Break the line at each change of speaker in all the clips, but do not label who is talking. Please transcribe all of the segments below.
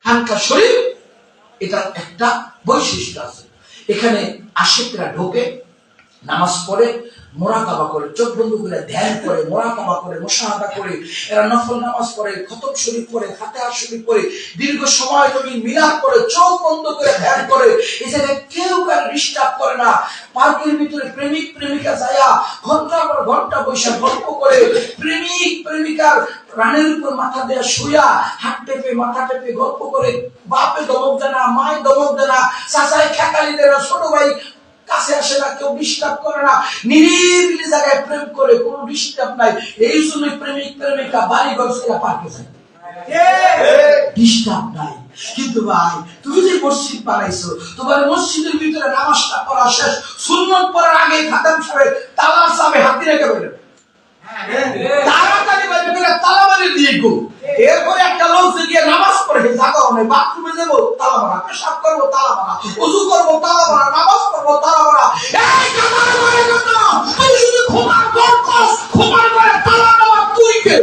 খানকা শরীফ এটা একটা বৈশিষ্ট্য আছে। এখানে আশিকরা ঢোকে, নামাজ পড়ে, মোরাকাবা করে, চোখ বন্ধ করে ধ্যান করে, মোরাকাবা করে, মুশাহাদা করে, এরা নফল নামাজ পড়ে, খতম শরীফ পড়ে, ফাতিহা শরীফ পড়ে, দীর্ঘ সময় তুমি মিলাদ করে, চোখ বন্ধ করে ধ্যান করে। এই জায়গায় কেউ কার ডিস্টার্ব করে না। পার্কের ভিতরে প্রেমিক প্রেমিকা যায়া ঘন্টার পর ঘন্টা বৈশা গল্প করে, প্রেমিক প্রেমিকার রানের উপর মাথা দেয়া শুয়া হাত টেপে মাথা টেপে গল্প করে, বাপে দমক দেয় না, মায় দমক দেয় না, চাচাই খেকালি দেয় না, ছোট ভাই কাছে আসে না, কেউ ডিস্টার্ব করে না, নিরিবিলি জায়গায় প্রেম করে, কোনো ডিস্টার্ব নাই। এই জন্য প্রেমিক প্রেমিকা বাড়ি ঘর ছেড়ে পার্কে যায়, ডিস্টার্ব নাই। কিন্তু ভাই তুমি যে মসজিদ বানাইছো, তোমার মসজিদের ভিতরে নামাজটা পড়া শেষ, সুন্নত পড়ার আগে খাতাম সাহেব তালার চাবি হাতে রেখে বেরোবে, তাড়াতাড়ি বাইরে করে তালা মারি দিয়ে গো। এরপরে একটা লোক গিয়ে নামাজ পড়ে জায়গাও নেই, বাথরুমে যাবো তালা মারা, পেশাব করবো তালা মারা, ওযু করবো তালা মারা, নামাজ পড়বো তালা মারা। এই কামার করে কথা, তুই শুধু খোমার ঘর কর, খোমার ঘরে তালা মারা, তুই কে?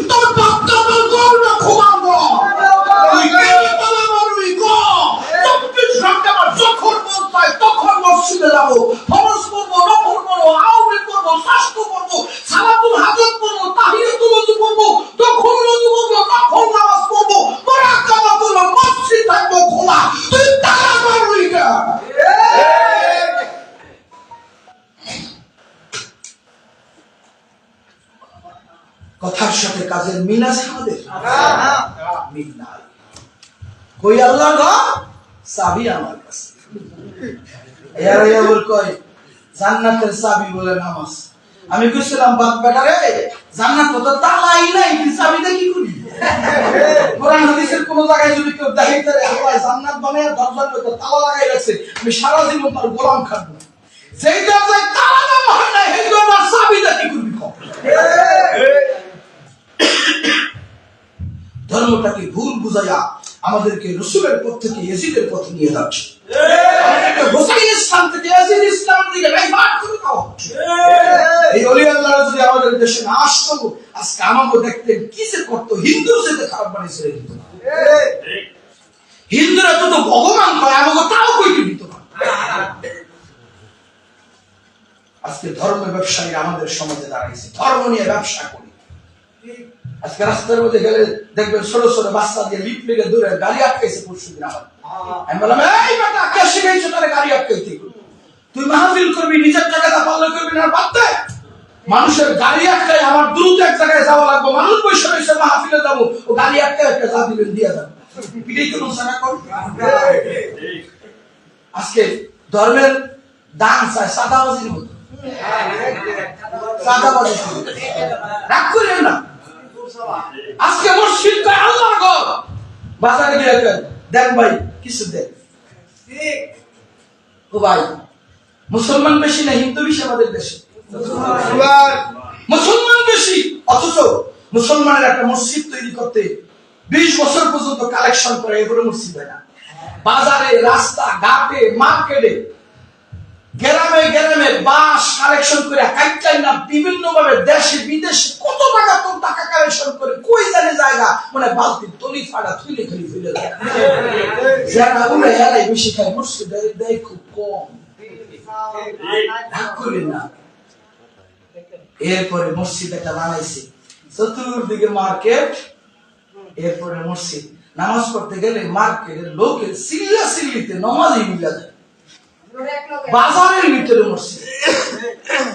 তোর বাচ্চা তো গর না, খোমার ঘর তুই কে? তালা মারবি গো। 24 ঘন্টা আমার যখন মন চায় তখন মসজিদে যাবো, ফরজ করবো, নফল করবো, আউরে করবো, শাস্ত্র করবো, সালাতুল হাজত করবো, তাহিয়াতুল ওযু করবো, তখন ওযু করবো, তখন নামাজ পড়বো, মুরাকাবা করবো, মসজিদ থাকবো খোলা, তুই তালা মারবি না। কথার সাথে কাজের মিল আছে আমাদের? মিল নাই। কই আল্লাহ গো, চাবি আমার কাছে। এরা বল কই জান্নাতের চাবি বলে নামাজ। আমি কইছিলাম বাপ বেটা রে, জান্নাত তো তালাই নাই, তুই চাবিটা কি করবি? কোরআন হাদিসের কোন জায়গায় যদি কেউ দেখাইতে রে আল্লাহ জান্নাত বানায় দরজার মধ্যে তালা লাগাই রাখছে, আমি সারা জীবন তার গোলাম খাটবো। সেই দরজায় তালা লাগানো হয় না, এই দরজার চাবিটা কি করবি? ধর্মটাকে ভুল বুঝাইয়া আমাদেরকে রাসূলের পথ থেকে ইয়াজিদের পথে নিয়ে যাচ্ছে, আমাদেরকে হোসাইনের স্থান থেকে ইয়াজিদ ইসলামের দিকে ডাইভার্ট করে দাও। এই ওলি আল্লাহরা যদি আমাদের দেশে না আসতো, আজকে আমাকে দেখতেন কি যে করতো, হিন্দু যেতে খারাপ বানিয়ে ছেড়ে দিত। হিন্দুরা তো ভগবান কয়, আমাকে তাও কইতে দিত না। আজকে ধর্মের ব্যবসায়ী আমাদের সমাজে দাঁড়াইছে, ধর্ম নিয়ে ব্যবসা করি। আজকে রাস্তার মধ্যে গেলে দেখবেন ছোট ছোট বাচ্চা দিয়ে লিপ লেগে দূরে গাড়ি আটকাইছে। পরশুদিন আমার আমি বললাম, এই বেটা কে শিখাইছো তারে গাড়ি আটকাইতে? তুই মাহফিল করবি, নিজের টাকাটা পাল্লা করবি না, বাদ দে। মানুষের গাড়ি আটকাই আমার দ্রুত এক জায়গায় যাওয়া লাগবে, মানুষ পয়সা পয়সা মাহফিলে যাবো, ও গাড়ি আটকায় একটা যা দিবেন দিয়ে যাবো, পিটাই তো সারা কর। আজকে ধর্মের দান চায় সাদাবাজির মতো, সাদাবাজি রাগ করেন না। আজকে মসজিদ কয় আল্লাহর ঘর, বাজারে গিয়ে দেন ভাই কিছু দেন। ও ভাই মুসলমান বেশি না হিন্দু বেশি আমাদের দেশে? মুসলমান বেশি, অথচ মুসলমানের একটা মসজিদ তৈরি করতে 20 বছর পর্যন্ত কালেকশন করে, এগুলো মসজিদ হয় না। বাজারে, রাস্তা ঘাটে, মার্কেটে, গ্রামে গ্রামে বাস কালেকশন করে কাইটাই না বিভিন্ন ভাবে দেশে বিদেশে কত টাকা তো টাকা কালেকশন করে, কই জানে জায়গা মানে বালতি তলি ফাড়া থুইলে খালি ফেলে দেয়। যারা ওরা এরাই বেশি খায়, মসজিদে দেয় খুব কম। ভাগ করে না। এরপরে মসজিদ একটা বানাইছে, চতুর্দিকে মার্কেট, এরপরে মসজিদ। নামাজ পড়তে গেলে মার্কেটের লোকের সিল্লা সিল্লিতে নামাজই মিলা যায়, বাজারের ভিতরে মসজিদ।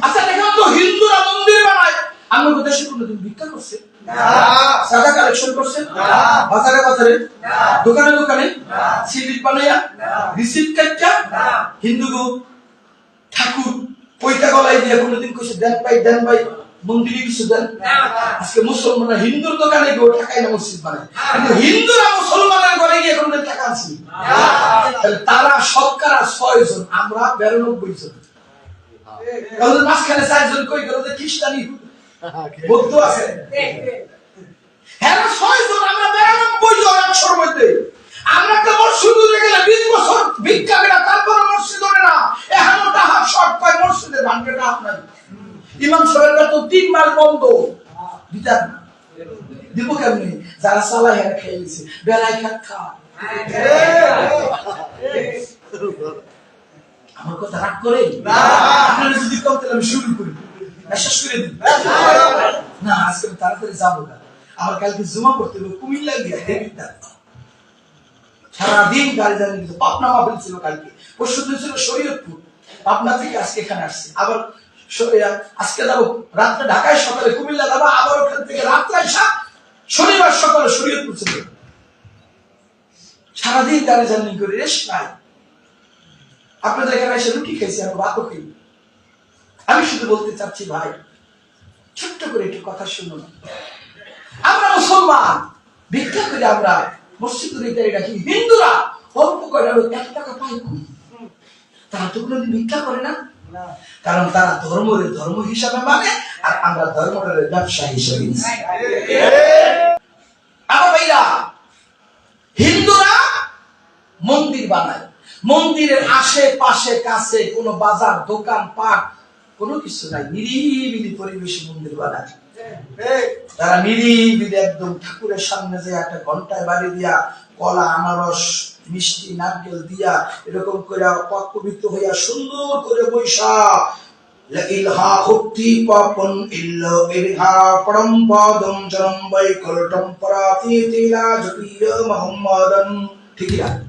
আচ্ছা দেখেন তো, হিন্দুরা মন্দির বানায়, আমাদের দেশে কোনদিন ভিক্ষা করছে? সাদা কালেকশন করছে? বাজারে বাজারে, দোকানে দোকানে সিলিপ বানাইয়া রিসিপ্ট কাটটা হিন্দু গো ঠাকুর পয়তা গলায় দিয়ে কোনদিন কইছে দেন ভাই মন্দিরে কিছু দেন? আজকে মুসলমানরা হিন্দুর দোকানে গিয়ে টাকায় না মসজিদ বানায়, কিন্তু হিন্দুরা মুসলমানের ঘরে গিয়ে কোনদিন টাকা আনছি? তারা শতকরা 6 জন, আমরা 92 জন। তাহলে মাঝখানে 4 জন কই গেল? যে খ্রিস্টানি বৌদ্ধ আছে, হ্যাঁ 6 জন, আমরা 92 জন 100-র মধ্যে। আমরা তো মসজিদে গেলে 20 বছর ভিক্ষা করে তারপর মসজিদ ওঠে না, এখনো টাকা শর্ট পায় মসজিদে, ভাঙবে না আপনার ইমাম সাহেবের তো 3 মাস বন্ধ বিচার। দিব কেমনি? যারা চালাই হেরা খেয়ে গেছে, বেলায় খা। আমার কথা রাগ করে আপনারা যদি কম তাহলে আমি শুরু করি, শেষ করে দিই। না, আজকে আমি তাড়াতাড়ি যাবো না, আমার কালকে জমা করতে হবে কুমিল্লা গিয়ে। সারাদিন গাড়ি জানি, পাবনা মাহফিল ছিল কালকে, পরশু দিন ছিল শরীয়তপুর, পাবনা থেকে আজকে এখানে আসছি। আবার আজকে যাবো রাত্রে ঢাকায়, সকালে কুমিল্লা যাবো, আবার ওখান থেকে রাত্রে আসা শনিবার সকালে শরীয়তপুর ছিল। সারাদিন গাড়ি জার্নি করে রেস্ট নাই। আপনাদের এখানে এসে রুটি খেয়েছি, আমি ভাতও খাই। আমি শুধু বলতে চাচ্ছি ভাই, ছোট্ট করে একটু কথা শুনুন। আমরা মুসলমান, ভিক্ষা করে আমরা মসজিদের ভিতরে রাখি। হিন্দুরা অল্প করে 1 টাকা পায় কম, তারা তো কোনোদিন ভিক্ষা করে না, কারণ তারা ধর্মের ধর্ম হিসাবে মানে, আর আমরা ধর্মের ব্যবসা হিসাবে। আমার ভাইরা, হিন্দুরা মন্দির বানায়, মন্দিরের আশেপাশে কাছে কোনো বাজার দোকান পাট কোনো কিছু নাই, নিরিবিলি পরিবেশে মন্দির বানায়। তারা নিরিবিলি একদম ঠাকুরের সামনে যে একটা ঘন্টায় বাড়ি দিয়া, কলা আনারস মিষ্টি নারকেল দিয়া এরকম করে পবিত্র হইয়া সুন্দর করে বৈশা ইলহা হুক্তি পাপন ইল্ল ইলহা পরম পদম জনম বৈকুণ্ঠম পরাতি তিলা জপিয় মুহাম্মাদান। ঠিক আছে,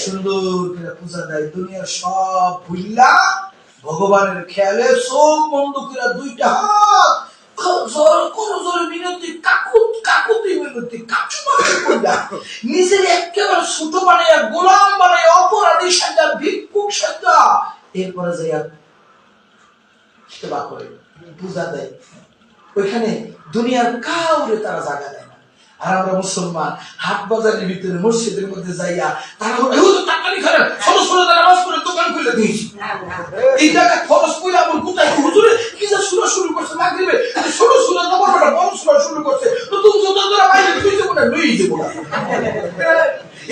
সুন্দর করে পূজা দেয়, দুনিয়ার সব ভুল্লা ভগবানের খেয়ালে সব বন্ধ করে 2টা হাত নিজের একেবারে ছোট বানাইয়া, গোলাম বানাইয়া, অপরাধী সাজা, ভিক্ষুক সাজা, এরপরে যাইয়া সেবা করে, পূজা দেয়। ওইখানে দুনিয়ার কাউরে তারা জায়গা দেয় না। আর আমরা মুসলমান হাট বাজারের ভিতরে মসজিদের মধ্যে যাইয়া তারা নামাজ পড়ে দোকান খুলে দিয়েছি, এই জায়গায় খরচ করে আমার কোথায় হুজুরে কি যা শুরু করছে, মাগরিবে ছোট সুরা না বড় বড় সুরা শুরু করছে, নতুন সুরা বাইরে তুই যাবো না, লই যাবো না।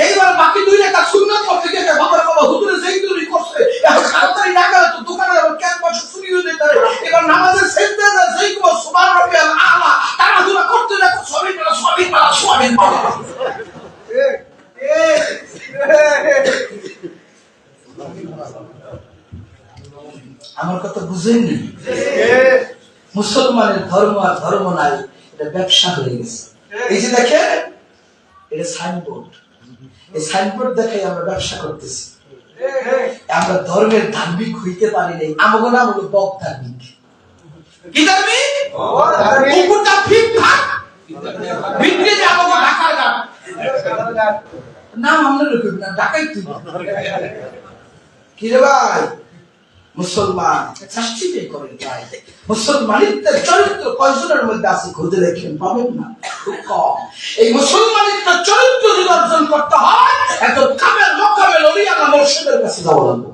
এইবার বাকি 2 রাকাত সুন্নাত পড়তে গিয়ে বাবা হুজুরে যেই দূরই করছে, এখন তাড়াতাড়ি না গেলে তো দোকানে আবার ক্যাম্পাস চুরি হয়ে যেতে পারে। এবার নামাজের সেজদা না যেই কো সুবহান রাব্বিয়াল আলা তাড়াহুড়া করতে না, সবই পালা। আমার কথা বুঝেননি? মুসলমানের ধর্ম আর ধর্ম নাই, এটা ব্যবসা হয়ে গেছে। এই যে দেখেন, এটা সাইনবোর্ড, এই সাইনবোর্ড দেখে আমরা ব্যবসা করতেছি। আমরা ধর্মের ধার্মিক হইতে পারি নাই, আমাদের নাম হলো বক ধার্মিক। কি ধার্মিক? কুকুরটা ফিটফাট বিক্রি যে আমাকে ঢাকার গান নাম আমরা লোক না, ঢাকাই তুই কি রে ভাই? মুসলমান চাষিটাই করেন ভাই। মুসলমানের চরিত্র কয়জনের মধ্যে আছে খুঁজে দেখেন, পাবেন না, খুব কম। এই মুসলমানের চরিত্র যদি অর্জন করতে হয়, একজন কামেল মকামেল ওলিয়া মুর্শিদের কাছে যাওয়া লাগবে।